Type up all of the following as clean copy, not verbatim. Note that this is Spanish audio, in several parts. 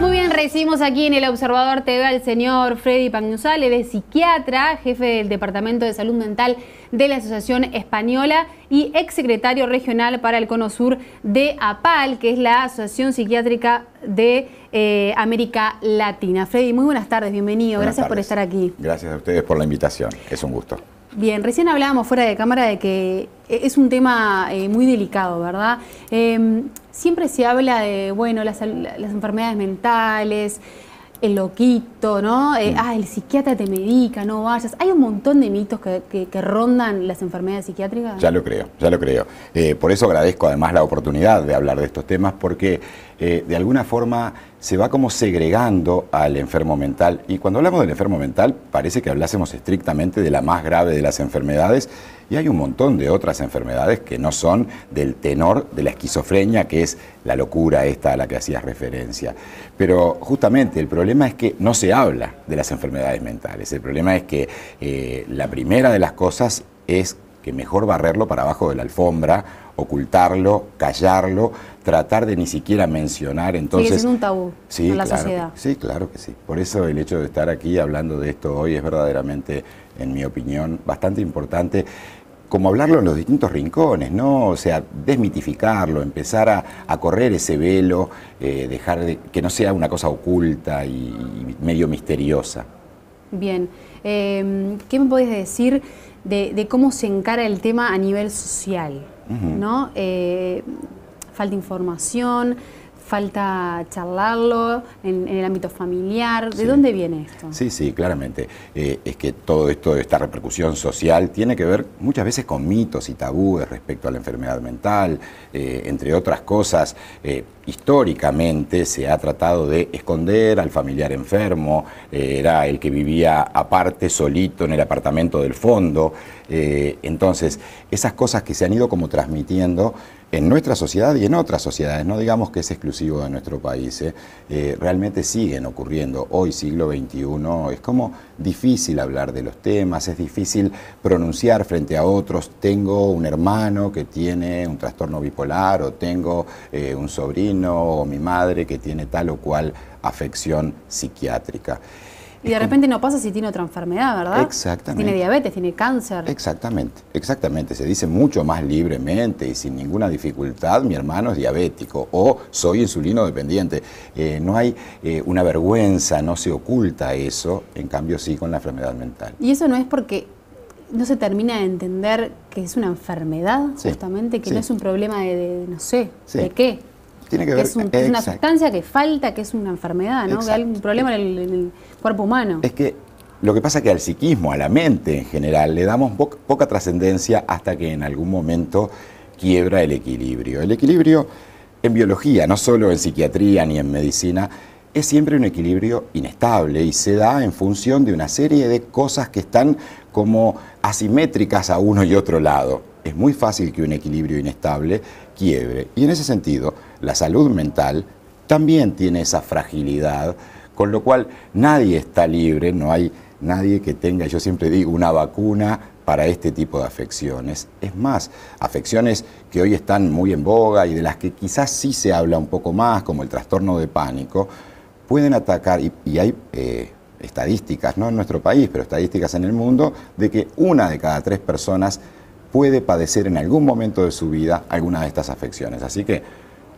Muy bien, recibimos aquí en El Observador TV al señor Freddy Panuzal, él es psiquiatra, jefe del Departamento de Salud Mental de la Asociación Española y exsecretario regional para el Cono Sur de APAL, que es la Asociación Psiquiátrica de América Latina. Freddy, muy buenas tardes, bienvenido, gracias por estar aquí. Gracias a ustedes por la invitación, es un gusto. Bien, recién hablábamos fuera de cámara de que es un tema muy delicado, ¿verdad? Siempre se habla de, bueno, las enfermedades mentales, el loquito, ¿no? El psiquiatra te medica, no vayas. Hay un montón de mitos que rondan las enfermedades psiquiátricas. Ya lo creo, ya lo creo. Por eso agradezco además la oportunidad de hablar de estos temas, porque de alguna forma se va como segregando al enfermo mental. Y cuando hablamos del enfermo mental, parece que hablásemos estrictamente de la más grave de las enfermedades, y hay un montón de otras enfermedades que no son del tenor de la esquizofrenia, que es la locura esta a la que hacías referencia. Pero justamente el problema es que no se habla de las enfermedades mentales. El problema es que la primera de las cosas es que mejor barrerlo para abajo de la alfombra, ocultarlo, callarlo, tratar de ni siquiera mencionar. Entonces, sigue siendo un tabú en la sociedad. Sí, claro que sí. Por eso el hecho de estar aquí hablando de esto hoy es verdaderamente, en mi opinión, bastante importante. Como hablarlo en los distintos rincones, ¿no? O sea, desmitificarlo, empezar a correr ese velo, dejar que no sea una cosa oculta y medio misteriosa. Bien. ¿Qué me podés decir de cómo se encara el tema a nivel social? ¿No? Falta información, falta charlarlo en el ámbito familiar. ¿De dónde viene esto? Sí, claramente. Es que todo esto, esta repercusión social, tiene que ver muchas veces con mitos y tabúes respecto a la enfermedad mental. Entre otras cosas, históricamente se ha tratado de esconder al familiar enfermo, era el que vivía aparte, solito, en el apartamento del fondo. Entonces, esas cosas que se han ido como transmitiendo en nuestra sociedad y en otras sociedades, no digamos que es exclusivo de nuestro país, realmente siguen ocurriendo. Hoy, siglo XXI, es como difícil hablar de los temas, es difícil pronunciar frente a otros, tengo un hermano que tiene un trastorno bipolar, o tengo un sobrino o mi madre que tiene tal o cual afección psiquiátrica. Y de repente no pasa si tiene otra enfermedad, ¿verdad? Exactamente. Tiene diabetes, tiene cáncer. Exactamente. Se dice mucho más libremente y sin ninguna dificultad, mi hermano es diabético o soy insulino dependiente. No hay una vergüenza, no se oculta eso, en cambio sí con la enfermedad mental. Y eso no es porque no se termina de entender que es una enfermedad, justamente, que no es un problema de no sé, ¿de qué? Tiene que ver, es una sustancia que falta, que es una enfermedad, ¿no? Que hay un problema en el cuerpo humano. Es que lo que pasa es que al psiquismo, a la mente en general, le damos poca trascendencia hasta que en algún momento quiebra el equilibrio. El equilibrio en biología, no solo en psiquiatría ni en medicina, es siempre un equilibrio inestable y se da en función de una serie de cosas que están como asimétricas a uno y otro lado. Es muy fácil que un equilibrio inestable quiebre. Y en ese sentido, la salud mental también tiene esa fragilidad, con lo cual nadie está libre, no hay nadie que tenga, yo siempre digo, una vacuna para este tipo de afecciones. Es más, afecciones que hoy están muy en boga y de las que quizás sí se habla un poco más, como el trastorno de pánico, pueden atacar, y hay estadísticas, no en nuestro país, pero estadísticas en el mundo, de que 1 de cada 3 personas puede padecer en algún momento de su vida alguna de estas afecciones. Así que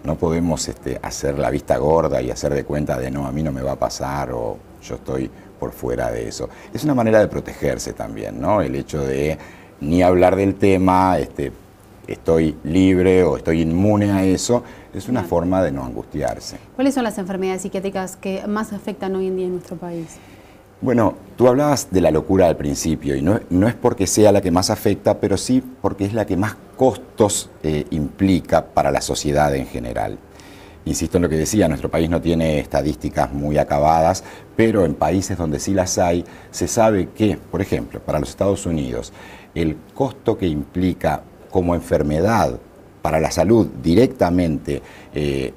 no podemos hacer la vista gorda y hacer de cuenta de no, a mí no me va a pasar o yo estoy por fuera de eso. Es una manera de protegerse también, ¿no? El hecho de ni hablar del tema, estoy libre o estoy inmune a eso, es una forma de no angustiarse. ¿Cuáles son las enfermedades psiquiátricas que más afectan hoy en día en nuestro país? Bueno, tú hablabas de la locura al principio y no es porque sea la que más afecta, pero sí porque es la que más costos implica para la sociedad en general. Insisto en lo que decía, nuestro país no tiene estadísticas muy acabadas, pero en países donde sí las hay, se sabe que, por ejemplo, para los Estados Unidos, el costo que implica como enfermedad para la salud directamente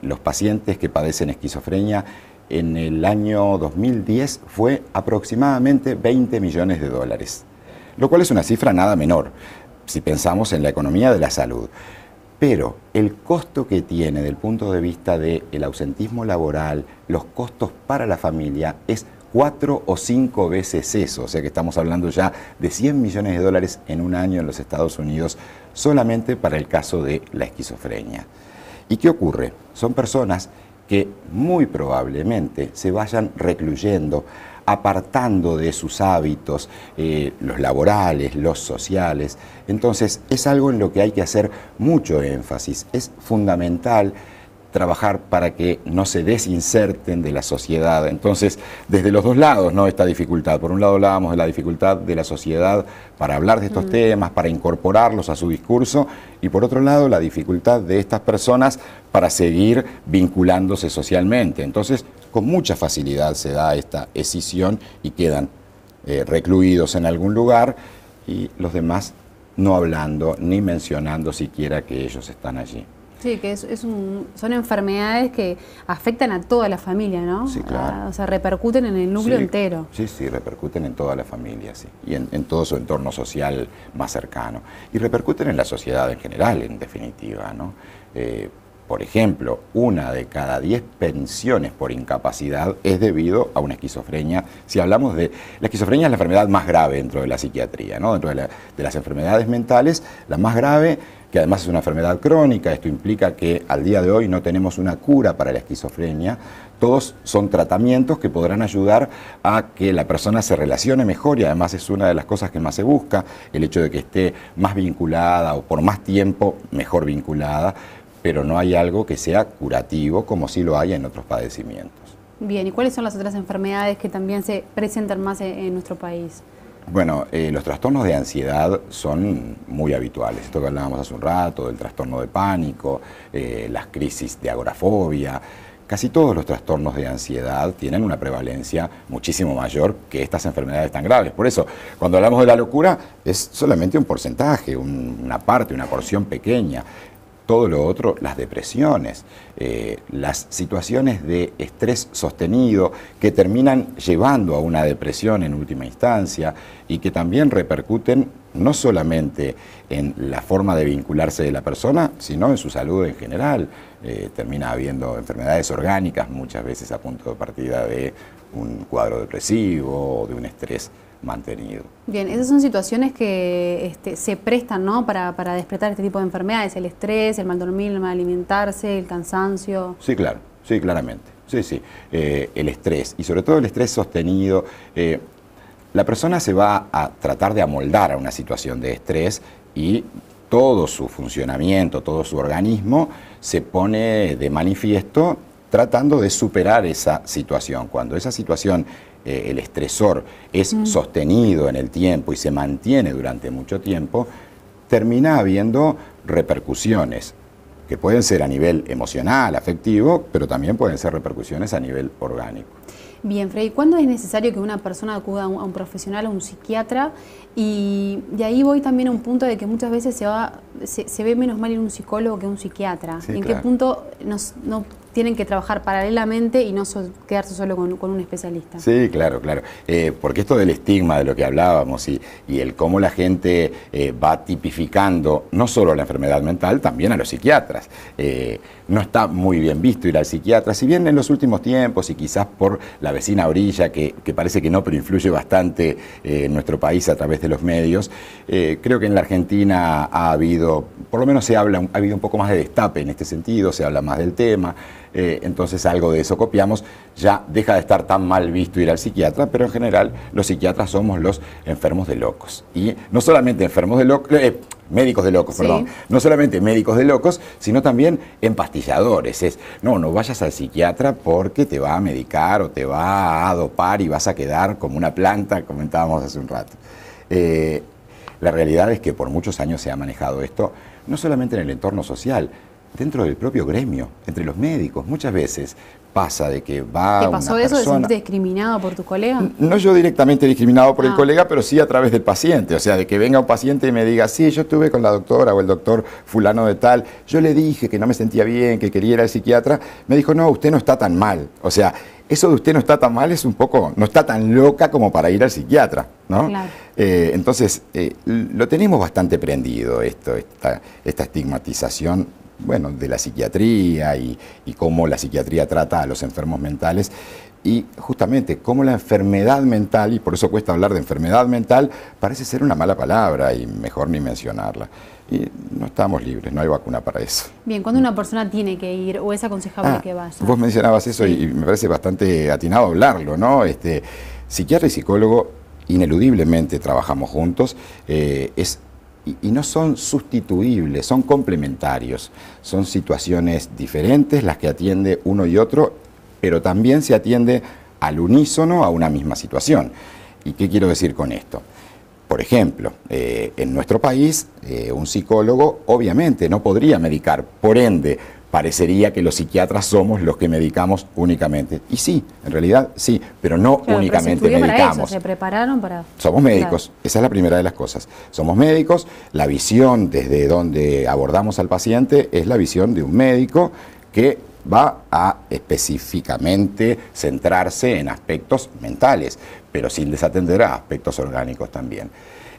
los pacientes que padecen esquizofrenia, en el año 2010 fue aproximadamente $20 millones, lo cual es una cifra nada menor si pensamos en la economía de la salud. Pero el costo que tiene desde el punto de vista del ausentismo laboral, los costos para la familia, es 4 o 5 veces eso. O sea que estamos hablando ya de 100 millones de dólares en un año en los Estados Unidos solamente para el caso de la esquizofrenia. ¿Y qué ocurre? Son personas que muy probablemente se vayan recluyendo, apartando de sus hábitos, los laborales, los sociales. Entonces es algo en lo que hay que hacer mucho énfasis. Es fundamental trabajar para que no se desinserten de la sociedad. Entonces, desde los dos lados, ¿no?, esta dificultad. Por un lado hablábamos de la dificultad de la sociedad para hablar de estos temas, para incorporarlos a su discurso, y por otro lado la dificultad de estas personas para seguir vinculándose socialmente. Entonces, con mucha facilidad se da esta escisión y quedan recluidos en algún lugar y los demás no hablando ni mencionando siquiera que ellos están allí. Sí, que son enfermedades que afectan a toda la familia, ¿no? Sí, claro. O sea, repercuten en el núcleo entero. Sí, sí, repercuten en toda la familia, sí, y en todo su entorno social más cercano. Y repercuten en la sociedad en general, en definitiva, ¿no? Por ejemplo, 1 de cada 10 pensiones por incapacidad es debido a una esquizofrenia. Si hablamos de... La esquizofrenia es la enfermedad más grave dentro de la psiquiatría, ¿no? Dentro de las enfermedades mentales, la más grave, que además es una enfermedad crónica. Esto implica que al día de hoy no tenemos una cura para la esquizofrenia. Todos son tratamientos que podrán ayudar a que la persona se relacione mejor, y además es una de las cosas que más se busca, el hecho de que esté más vinculada o por más tiempo mejor vinculada, pero no hay algo que sea curativo como sí lo hay en otros padecimientos. Bien, ¿y cuáles son las otras enfermedades que también se presentan más en nuestro país? Bueno, los trastornos de ansiedad son muy habituales. Esto que hablábamos hace un rato, del trastorno de pánico, las crisis de agorafobia. Casi todos los trastornos de ansiedad tienen una prevalencia muchísimo mayor que estas enfermedades tan graves. Por eso, cuando hablamos de la locura, es solamente un porcentaje, una parte, una porción pequeña. Todo lo otro, las depresiones, las situaciones de estrés sostenido que terminan llevando a una depresión en última instancia y que también repercuten no solamente en la forma de vincularse de la persona, sino en su salud en general. Termina habiendo enfermedades orgánicas muchas veces a punto de partida de un cuadro depresivo o de un estrés mantenido. Bien, esas son situaciones que se prestan, ¿no?, para despertar este tipo de enfermedades: el estrés, el mal dormir, el mal alimentarse, el cansancio. Sí, claro, sí, claramente. Sí, sí. El estrés, y sobre todo el estrés sostenido. La persona se va a tratar de amoldar a una situación de estrés y todo su funcionamiento, todo su organismo se pone de manifiesto tratando de superar esa situación. Cuando esa situación, el estresor, es sostenido en el tiempo y se mantiene durante mucho tiempo, termina habiendo repercusiones que pueden ser a nivel emocional, afectivo, pero también pueden ser repercusiones a nivel orgánico. Bien, Freddy, ¿cuándo es necesario que una persona acuda a un profesional, a un psiquiatra? Y de ahí voy también a un punto de que muchas veces se ve menos mal ir a un psicólogo que a un psiquiatra. Sí, ¿En claro. qué punto no tienen que trabajar paralelamente y no quedarse solo con un especialista? Sí, claro, claro. Porque esto del estigma de lo que hablábamos y el cómo la gente va tipificando no solo la enfermedad mental, también a los psiquiatras. No está muy bien visto ir al psiquiatra, si bien en los últimos tiempos y quizás por la vecina orilla, que parece que no, pero influye bastante en nuestro país a través de los medios, creo que en la Argentina ha habido, por lo menos ha habido un poco más de destape en este sentido, se habla más del tema. Entonces algo de eso copiamos, ya deja de estar tan mal visto ir al psiquiatra, pero en general los psiquiatras somos los enfermos de locos. Y no solamente enfermos de locos, médicos de locos, sí. Perdón, no solamente médicos de locos, sino también empastilladores. No vayas al psiquiatra porque te va a medicar o te va a dopar y vas a quedar como una planta, comentábamos hace un rato. La realidad es que por muchos años se ha manejado esto, no solamente en el entorno social, dentro del propio gremio, entre los médicos. Muchas veces pasa de que va ¿Te pasó una eso persona, de sentirte discriminado por tu colega? No yo directamente discriminado por el colega, pero sí a través del paciente. O sea, de que venga un paciente y me diga, sí, yo estuve con la doctora o el doctor fulano de tal, yo le dije que no me sentía bien, que quería ir al psiquiatra, me dijo, no, usted no está tan mal. O sea, eso de usted no está tan mal es un poco, no está tan loca como para ir al psiquiatra, ¿no? Claro. Entonces, lo tenemos bastante prendido esta estigmatización, bueno, de la psiquiatría y cómo la psiquiatría trata a los enfermos mentales y justamente cómo la enfermedad mental, y por eso cuesta hablar de enfermedad mental, parece ser una mala palabra y mejor ni mencionarla. Y no estamos libres, no hay vacuna para eso. Bien, ¿cuándo una persona tiene que ir o es aconsejable que vaya? Vos mencionabas eso Sí. y me parece bastante atinado hablarlo, ¿no? Psiquiatra y psicólogo ineludiblemente trabajamos juntos, y no son sustituibles, son complementarios. Son situaciones diferentes las que atiende uno y otro, pero también se atiende al unísono a una misma situación. ¿Y qué quiero decir con esto? Por ejemplo, en nuestro país, un psicólogo obviamente no podría medicar, por ende, parecería que los psiquiatras somos los que medicamos únicamente. Y sí, en realidad sí, pero no Claro, únicamente pero se estudió medicamos. para eso, se prepararon para... Somos médicos, Claro. esa es la primera de las cosas. Somos médicos, la visión desde donde abordamos al paciente es la visión de un médico que va a específicamente centrarse en aspectos mentales, pero sin desatender a aspectos orgánicos también.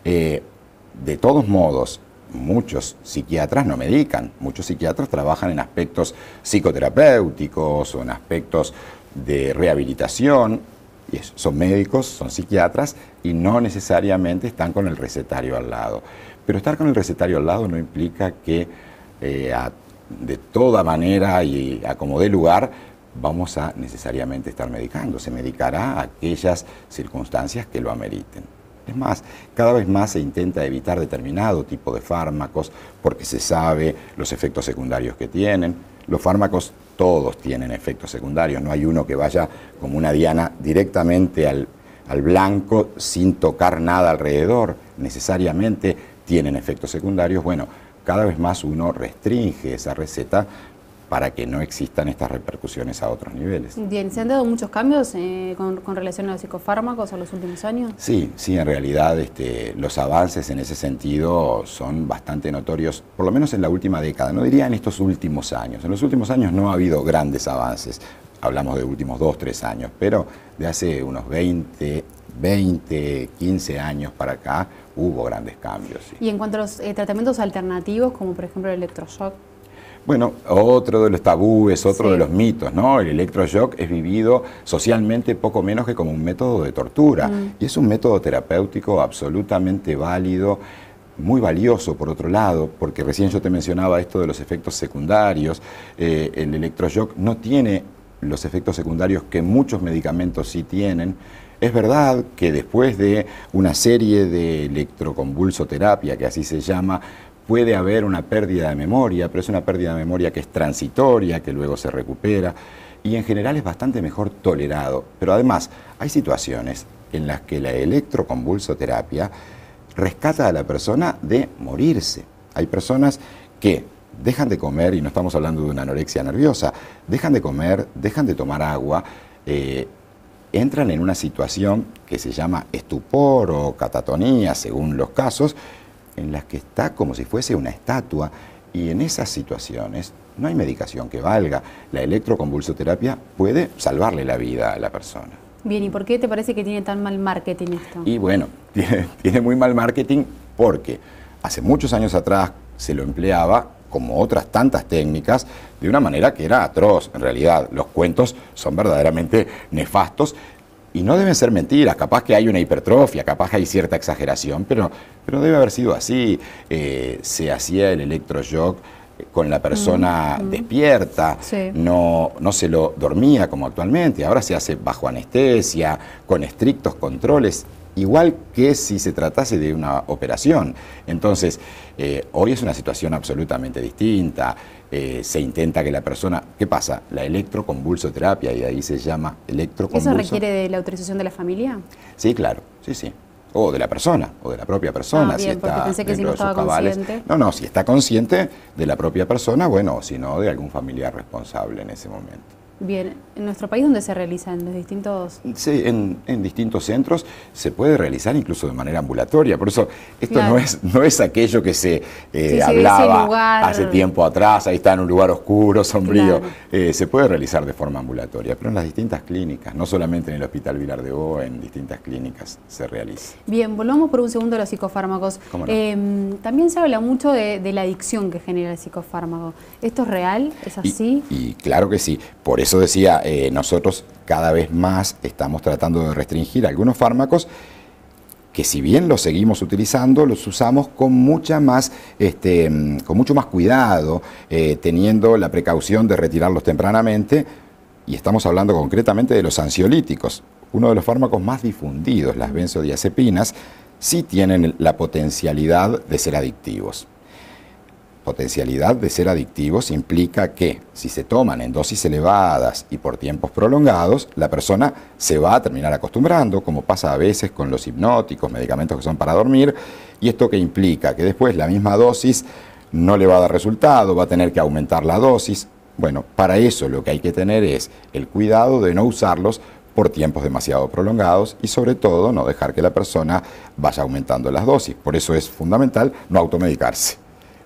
De todos modos, muchos psiquiatras no medican, muchos psiquiatras trabajan en aspectos psicoterapéuticos o en aspectos de rehabilitación, y son médicos, son psiquiatras y no necesariamente están con el recetario al lado. Pero estar con el recetario al lado no implica que de toda manera y a como dé lugar vamos a necesariamente estar medicando. Se medicará aquellas circunstancias que lo ameriten. Es más, cada vez más se intenta evitar determinado tipo de fármacos porque se sabe los efectos secundarios que tienen. Los fármacos todos tienen efectos secundarios, no hay uno que vaya como una diana directamente al blanco sin tocar nada alrededor. Necesariamente tienen efectos secundarios. Bueno, cada vez más uno restringe esa receta para que no existan estas repercusiones a otros niveles. Bien, ¿se han dado muchos cambios con relación a los psicofármacos en los últimos años? Sí, en realidad los avances en ese sentido son bastante notorios, por lo menos en la última década, no diría en estos últimos años. En los últimos años no ha habido grandes avances, hablamos de últimos 2, 3 años, pero de hace unos 20, 15 años para acá hubo grandes cambios. Sí. Y en cuanto a los tratamientos alternativos, como por ejemplo el electroshock. Bueno, otro de los tabúes, otro Sí. de los mitos, ¿no? El electroshock es vivido socialmente poco menos que como un método de tortura. Y es un método terapéutico absolutamente válido, muy valioso por otro lado, porque recién yo te mencionaba esto de los efectos secundarios. El electroshock no tiene los efectos secundarios que muchos medicamentos sí tienen. Es verdad que después de una serie de electroconvulsoterapia, que así se llama, puede haber una pérdida de memoria, pero es una pérdida de memoria que es transitoria, que luego se recupera y en general es bastante mejor tolerado. Pero además hay situaciones en las que la electroconvulsoterapia rescata a la persona de morirse. Hay personas que dejan de comer, y no estamos hablando de una anorexia nerviosa, dejan de comer, dejan de tomar agua, entran en una situación que se llama estupor o catatonía, según los casos, en las que está como si fuese una estatua, y en esas situaciones no hay medicación que valga. La electroconvulsoterapia puede salvarle la vida a la persona. Bien, ¿y por qué te parece que tiene tan mal marketing esto? Y bueno, tiene muy mal marketing porque hace muchos años atrás se lo empleaba como otras tantas técnicas de una manera que era atroz. En realidad, los cuentos son verdaderamente nefastos. Y no deben ser mentiras, capaz que hay una hipertrofia, capaz que hay cierta exageración, pero debe haber sido así. Se hacía el electroshock con la persona despierta, Sí. no se lo dormía como actualmente, ahora se hace bajo anestesia, con estrictos controles, igual que si se tratase de una operación. Entonces, hoy es una situación absolutamente distinta. Se intenta que la persona... ¿Qué pasa? La electroconvulsoterapia, y de ahí se llama electroconvulso. ¿Eso requiere de la autorización de la familia? Sí, claro, sí. O de la persona, o de la propia persona. Bien, si porque está pensé que si dentro no de sus estaba cabales. consciente. No, si está consciente de la propia persona, bueno, o si no, de algún familiar responsable en ese momento. Bien, ¿en nuestro país dónde se realizan? ¿En los distintos...? Sí, en distintos centros se puede realizar incluso de manera ambulatoria. Por eso esto Claro. no es aquello que se Sí, hablaba ese lugar... hace tiempo atrás, ahí está en un lugar oscuro, sombrío. Claro. Se puede realizar de forma ambulatoria, pero en las distintas clínicas, no solamente en el Hospital Vilar de Bo, en distintas clínicas se realiza. Bien, volvamos por un segundo a los psicofármacos. ¿Cómo no? También se habla mucho de la adicción que genera el psicofármaco. ¿Esto es real? ¿Es así? Y claro que sí. Por eso decía, nosotros cada vez más estamos tratando de restringir algunos fármacos que, si bien los seguimos utilizando, los usamos con mucho más cuidado, teniendo la precaución de retirarlos tempranamente, y estamos hablando concretamente de los ansiolíticos. Uno de los fármacos más difundidos, las benzodiazepinas, sí tienen la potencialidad de ser adictivos. Potencialidad de ser adictivos implica que, si se toman en dosis elevadas y por tiempos prolongados, la persona se va a terminar acostumbrando, como pasa a veces con los hipnóticos, medicamentos que son para dormir, y esto que implica que después la misma dosis no le va a dar resultado, va a tener que aumentar la dosis. Bueno, para eso lo que hay que tener es el cuidado de no usarlos por tiempos demasiado prolongados y, sobre todo, no dejar que la persona vaya aumentando las dosis. Por eso es fundamental no automedicarse.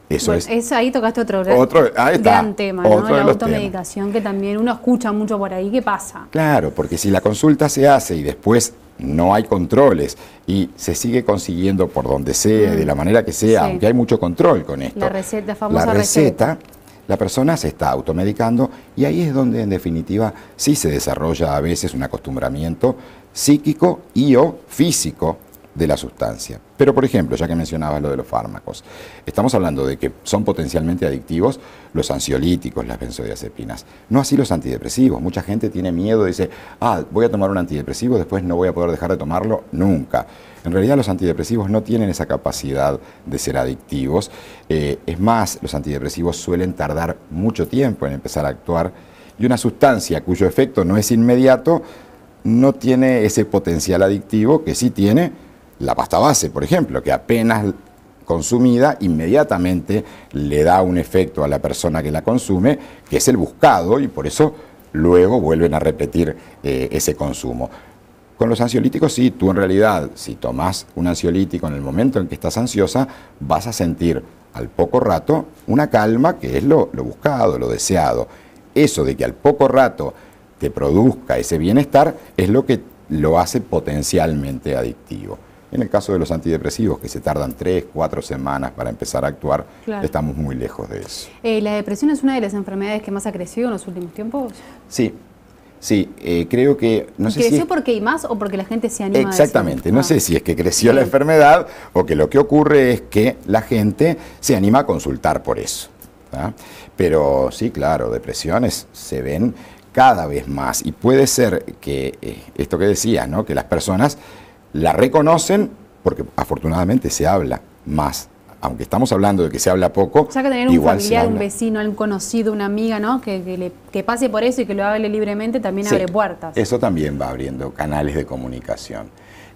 Eso bueno, es. Ahí tocaste otro gran tema, ¿no? La automedicación, que también uno escucha mucho por ahí. ¿Qué pasa? Claro, porque si la consulta se hace y después no hay controles y se sigue consiguiendo por donde sea, de la manera que sea, sí, aunque hay mucho control con esto. La famosa receta. La persona se está automedicando y ahí es donde, en definitiva, sí se desarrolla a veces un acostumbramiento psíquico y o físico de la sustancia. Pero, por ejemplo, ya que mencionabas lo de los fármacos, estamos hablando de que son potencialmente adictivos los ansiolíticos, las benzodiazepinas, no así los antidepresivos. Mucha gente tiene miedo, dice, voy a tomar un antidepresivo, después no voy a poder dejar de tomarlo nunca. En realidad los antidepresivos no tienen esa capacidad de ser adictivos. Es más, los antidepresivos suelen tardar mucho tiempo en empezar a actuar, y una sustancia cuyo efecto no es inmediato no tiene ese potencial adictivo que sí tiene la pasta base, por ejemplo, que apenas consumida inmediatamente le da un efecto a la persona que la consume, que es el buscado, y por eso luego vuelven a repetir ese consumo. Con los ansiolíticos sí, tú en realidad, si tomas un ansiolítico en el momento en que estás ansiosa, vas a sentir al poco rato una calma, que es lo buscado, lo deseado. Eso de que al poco rato te produzca ese bienestar es lo que lo hace potencialmente adictivo. En el caso de los antidepresivos, que se tardan 3, 4 semanas para empezar a actuar, claro, estamos muy lejos de eso. ¿La depresión es una de las enfermedades que más ha crecido en los últimos tiempos? Sí. Sí, creo que... No sé ¿Creció si porque hay más o porque la gente se anima? Exactamente, a decir? No sé si es que creció la enfermedad o que lo que ocurre es que la gente se anima a consultar por eso, ¿tá? Pero sí, claro, depresiones se ven cada vez más, y puede ser que esto que decías, ¿no?, que las personas la reconocen porque afortunadamente se habla más. Aunque estamos hablando de que se habla poco, o sea, que tener un familiar, un vecino, un conocido, una amiga, ¿no?, que pase por eso y que lo hable libremente también abre puertas. Eso también va abriendo canales de comunicación.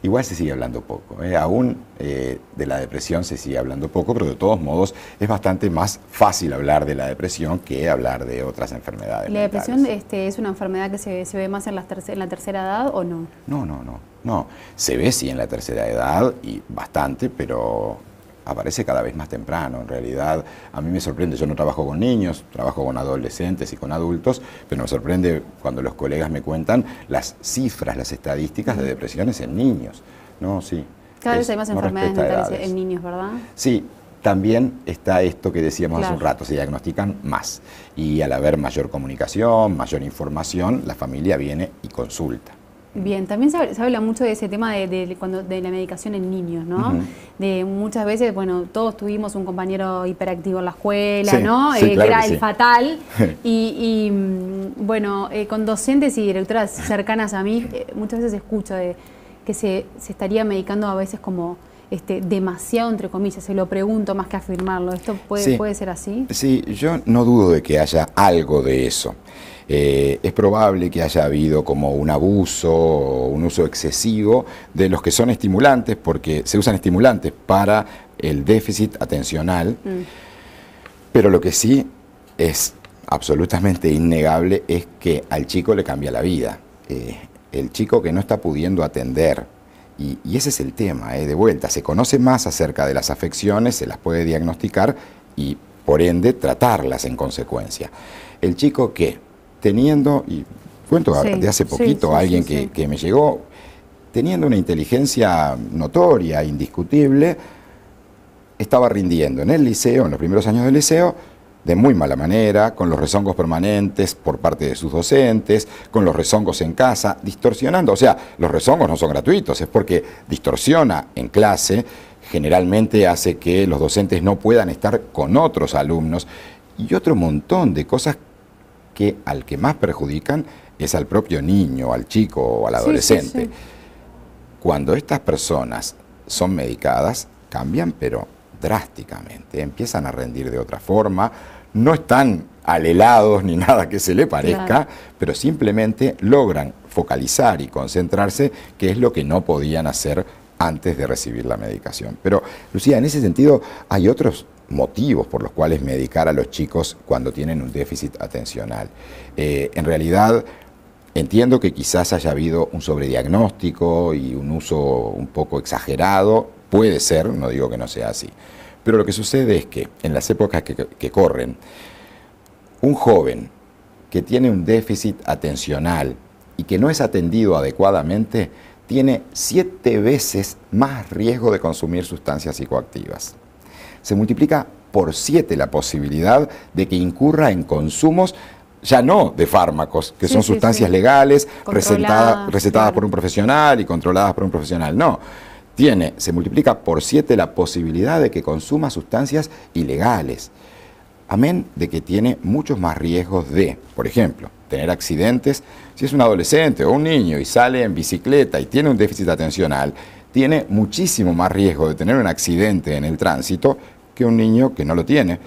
Igual se sigue hablando poco, aún de la depresión se sigue hablando poco, pero de todos modos es bastante más fácil hablar de la depresión que hablar de otras enfermedades. ¿La depresión es una enfermedad que se ve más en la tercera edad o no? No. Se ve sí en la tercera edad y bastante, pero aparece cada vez más temprano. En realidad, a mí me sorprende, yo no trabajo con niños, trabajo con adolescentes y con adultos, pero me sorprende cuando los colegas me cuentan las cifras, las estadísticas de depresiones en niños. No, sí. Cada vez hay más enfermedades mentales en niños, ¿verdad? Sí, también está esto que decíamos hace un rato, se diagnostican más. Y al haber mayor comunicación, mayor información, la familia viene y consulta. Bien, también se habla mucho de ese tema de la medicación en niños, ¿no? De muchas veces, bueno, todos tuvimos un compañero hiperactivo en la escuela, ¿no? Sí, claro que era que sí. El fatal. Bueno, con docentes y directoras cercanas a mí, muchas veces escucho de que se estaría medicando a veces como demasiado, entre comillas. Se lo pregunto más que afirmarlo. ¿Esto puede ser así? Sí, yo no dudo de que haya algo de eso. Es probable que haya habido como un abuso o un uso excesivo de los que son estimulantes, porque se usan estimulantes para el déficit atencional, pero lo que sí es absolutamente innegable es que al chico le cambia la vida. El chico que no está pudiendo atender, y ese es el tema, de vuelta, se conoce más acerca de las afecciones, se las puede diagnosticar y por ende tratarlas en consecuencia. El chico que, teniendo, y cuento de hace poquito a alguien que me llegó, teniendo una inteligencia notoria, indiscutible, estaba rindiendo en el liceo, en los primeros años del liceo, de muy mala manera, con los rezongos permanentes por parte de sus docentes, con los rezongos en casa, distorsionando. O sea, los rezongos no son gratuitos, es porque distorsiona en clase, generalmente hace que los docentes no puedan estar con otros alumnos y otro montón de cosas que al que más perjudican es al propio niño, al chico o al adolescente. Cuando estas personas son medicadas, cambian, pero drásticamente, empiezan a rendir de otra forma, no están alelados ni nada que se le parezca, pero simplemente logran focalizar y concentrarse, que es lo que no podían hacer antes de recibir la medicación. Pero, Lucía, en ese sentido hay otros motivos por los cuales medicar a los chicos cuando tienen un déficit atencional. En realidad, entiendo que quizás haya habido un sobrediagnóstico y un uso un poco exagerado, puede ser, no digo que no sea así, pero lo que sucede es que en las épocas que corren, un joven que tiene un déficit atencional y que no es atendido adecuadamente, tiene 7 veces más riesgo de consumir sustancias psicoactivas. Se multiplica por 7 la posibilidad de que incurra en consumos ya no de fármacos, que son sustancias legales, recetadas por un profesional y controladas por un profesional, no. Se multiplica por 7 la posibilidad de que consuma sustancias ilegales. Amén de que tiene muchos más riesgos de, por ejemplo, tener accidentes. Si es un adolescente o un niño y sale en bicicleta y tiene un déficit atencional, tiene muchísimo más riesgo de tener un accidente en el tránsito que un niño que no lo tiene.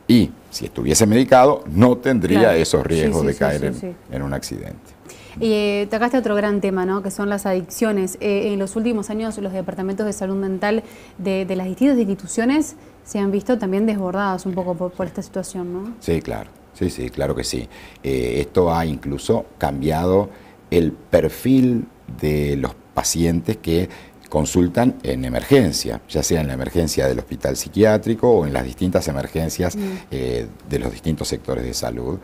Y si estuviese medicado, no tendría esos riesgos de caer en un accidente. Y tocaste otro gran tema, ¿no?, que son las adicciones. En los últimos años los departamentos de salud mental de las distintas instituciones se han visto también desbordados un poco por esta situación, ¿no? Sí, claro. Sí, claro que sí. Esto ha incluso cambiado el perfil de los pacientes que consultan en emergencia, ya sea en la emergencia del hospital psiquiátrico o en las distintas emergencias de los distintos sectores de salud,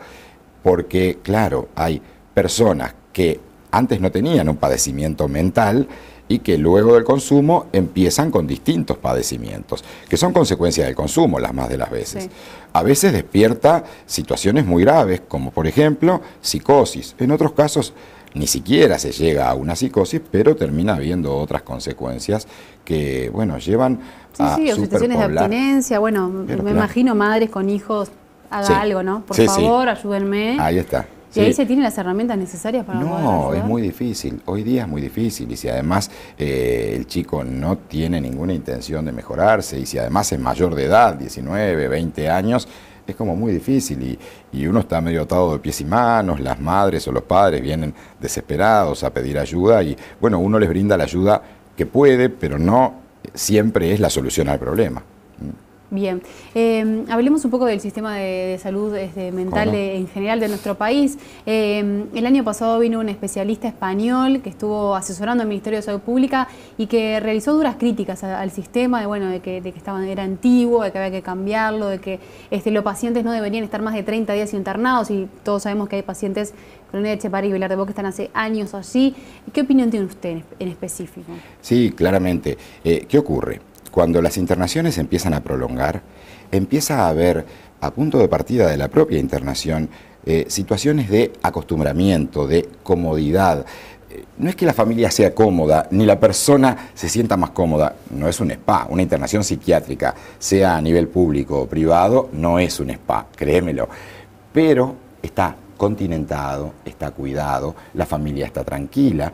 porque, claro, hay personas que antes no tenían un padecimiento mental y que luego del consumo empiezan con distintos padecimientos, que son consecuencia del consumo las más de las veces. Sí. A veces despierta situaciones muy graves, como por ejemplo psicosis. En otros casos ni siquiera se llega a una psicosis, pero termina habiendo otras consecuencias que, bueno, llevan a o situaciones de abstinencia. Bueno, me imagino madres con hijos, haga algo, ¿no? Por favor, ayúdenme. Ahí está. ¿Y ahí se tienen las herramientas necesarias para poder ayudar? No, es muy difícil. Hoy día es muy difícil. Y si además el chico no tiene ninguna intención de mejorarse, y si además es mayor de edad, 19, 20 años, es como muy difícil. Y uno está medio atado de pies y manos, las madres o los padres vienen desesperados a pedir ayuda y, bueno, uno les brinda la ayuda que puede, pero no siempre es la solución al problema. Bien, hablemos un poco del sistema de salud mental en general de nuestro país. El año pasado vino un especialista español que estuvo asesorando al Ministerio de Salud Pública y que realizó duras críticas al sistema, de que era antiguo, de que había que cambiarlo, de que los pacientes no deberían estar más de 30 días internados, y todos sabemos que hay pacientes con Etchepare y Vilar de Bo que están hace años allí. ¿Qué opinión tiene usted en específico? Sí, claramente. ¿Qué ocurre? Cuando las internaciones empiezan a prolongar, empieza a haber, a punto de partida de la propia internación, situaciones de acostumbramiento, de comodidad. No es que la familia sea cómoda, ni la persona se sienta más cómoda, no es un spa. Una internación psiquiátrica, sea a nivel público o privado, no es un spa, créemelo. Pero está continentado, está cuidado, la familia está tranquila.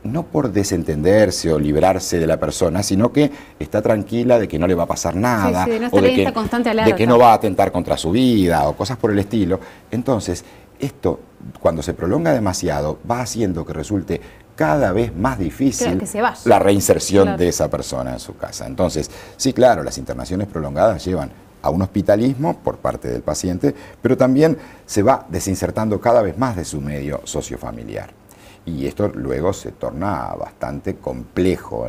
No por desentenderse o librarse de la persona, sino que está tranquila de que no le va a pasar nada, no o de que no va a atentar contra su vida, o cosas por el estilo. Entonces, esto, cuando se prolonga demasiado, va haciendo que resulte cada vez más difícil la reinserción de esa persona en su casa. Entonces, sí, claro, las internaciones prolongadas llevan a un hospitalismo por parte del paciente, pero también se va desinsertando cada vez más de su medio sociofamiliar. Y esto luego se torna bastante complejo,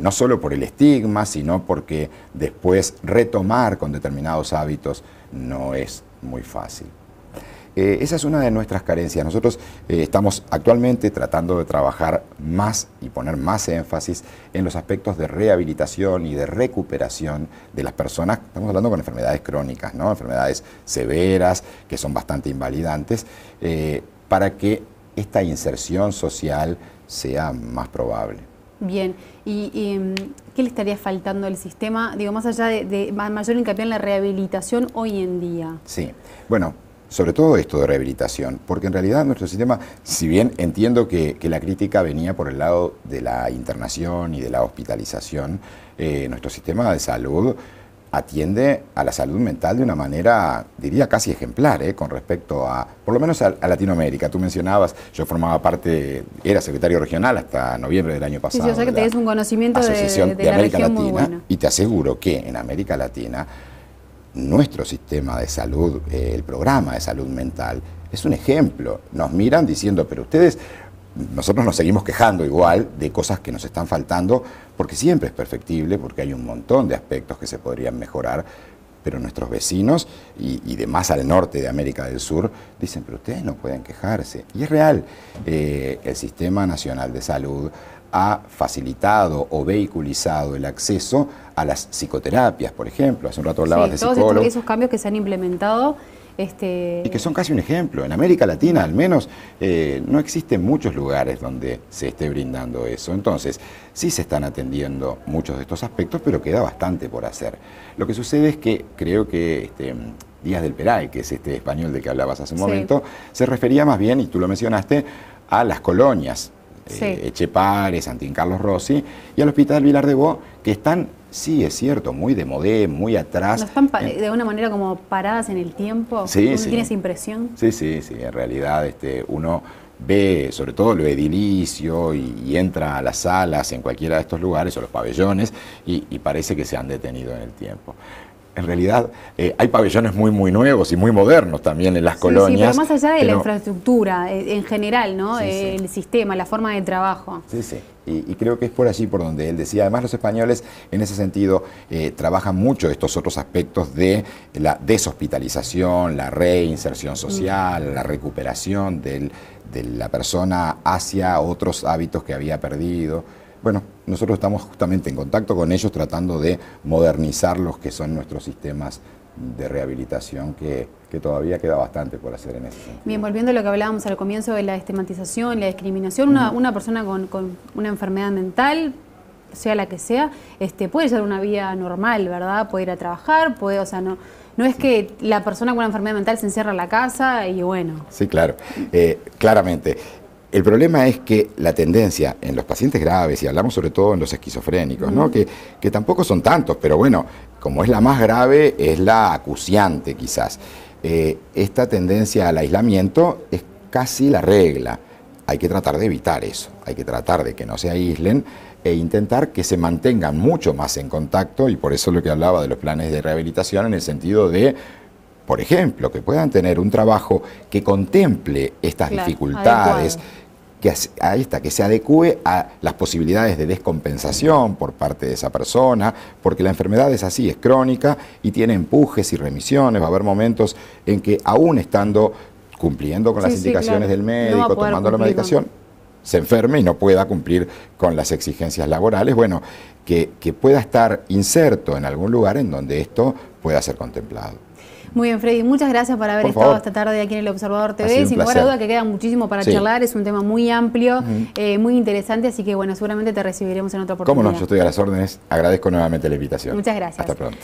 no solo por el estigma, sino porque después retomar con determinados hábitos no es muy fácil. Esa es una de nuestras carencias. Nosotros estamos actualmente tratando de trabajar más y poner más énfasis en los aspectos de rehabilitación y de recuperación de las personas. Estamos hablando con enfermedades crónicas, ¿no? Enfermedades severas que son bastante invalidantes, para que esta inserción social sea más probable. Bien, ¿y qué le estaría faltando al sistema, digo, más allá de mayor hincapié en la rehabilitación hoy en día? Sí, bueno, sobre todo esto de rehabilitación, porque en realidad nuestro sistema, si bien entiendo que la crítica venía por el lado de la internación y de la hospitalización, nuestro sistema de salud atiende a la salud mental de una manera, diría, casi ejemplar, con respecto a, por lo menos a Latinoamérica. Tú mencionabas, yo formaba parte, era secretario regional hasta noviembre del año pasado. Sí, o sea que tenés un conocimiento Asociación de la América región Latina, muy bueno. y te aseguro que en América Latina nuestro sistema de salud, el programa de salud mental, es un ejemplo. Nos miran diciendo, pero ustedes, nosotros nos seguimos quejando igual de cosas que nos están faltando, porque siempre es perfectible, porque hay un montón de aspectos que se podrían mejorar, pero nuestros vecinos y de más al norte de América del Sur dicen, pero ustedes no pueden quejarse. Y es real, el Sistema Nacional de Salud ha facilitado o vehiculizado el acceso a las psicoterapias, por ejemplo. Hace un rato hablabas de psicólogos. Todos esos cambios que se han implementado. Y que son casi un ejemplo. En América Latina, al menos, no existen muchos lugares donde se esté brindando eso. Entonces, sí se están atendiendo muchos de estos aspectos, pero queda bastante por hacer. Lo que sucede es que creo que Díaz del Peray, que es este español del que hablabas hace un momento, se refería más bien, y tú lo mencionaste, a las colonias. Etxepare, Santín Carlos Rossi y al Hospital Vilar de Bo, que están, sí, es cierto, muy de modé, muy atrás. ¿No están de una manera como paradas en el tiempo? Sí, ¿Uno sí. tiene esa impresión? Sí, sí, sí, en realidad uno ve sobre todo lo edilicio y entra a las salas en cualquiera de estos lugares o los pabellones y parece que se han detenido en el tiempo. En realidad hay pabellones muy nuevos y muy modernos también en las colonias. Sí, pero más allá de la infraestructura en general, ¿no? Sí, el sistema, la forma de trabajo. Sí, sí. Y creo que es por allí por donde él decía. Además, los españoles en ese sentido trabajan mucho estos otros aspectos de la deshospitalización, la reinserción social, la recuperación de la persona hacia otros hábitos que había perdido. Bueno, nosotros estamos justamente en contacto con ellos tratando de modernizar los que son nuestros sistemas de rehabilitación, que todavía queda bastante por hacer en ese sentido. Bien, volviendo a lo que hablábamos al comienzo de la estigmatización, la discriminación, una persona con una enfermedad mental, sea la que sea, puede llevar una vida normal, ¿verdad? Puede ir a trabajar, puede, o sea, no es que la persona con una enfermedad mental se encierra en la casa y bueno. Sí, claro, claramente. El problema es que la tendencia en los pacientes graves, y hablamos sobre todo en los esquizofrénicos, ¿no? que tampoco son tantos, pero bueno, como es la más grave, es la acuciante quizás. Esta tendencia al aislamiento es casi la regla. Hay que tratar de evitar eso, hay que tratar de que no se aíslen e intentar que se mantengan mucho más en contacto, y por eso lo que hablaba de los planes de rehabilitación en el sentido de, por ejemplo, que puedan tener un trabajo que contemple estas dificultades, que se adecue a las posibilidades de descompensación por parte de esa persona, porque la enfermedad es así, es crónica y tiene empujes y remisiones. Va a haber momentos en que aún estando cumpliendo con las indicaciones del médico, tomando la medicación, se enferme y no pueda cumplir con las exigencias laborales. Bueno, que pueda estar inserto en algún lugar en donde esto pueda ser contemplado. Muy bien, Freddy, muchas gracias por haber estado esta tarde aquí en el Observador TV. Sin lugar a duda que queda muchísimo para charlar, es un tema muy amplio, muy interesante, así que bueno, seguramente te recibiremos en otra oportunidad. Cómo no, yo estoy a las órdenes, agradezco nuevamente la invitación. Muchas gracias. Hasta pronto.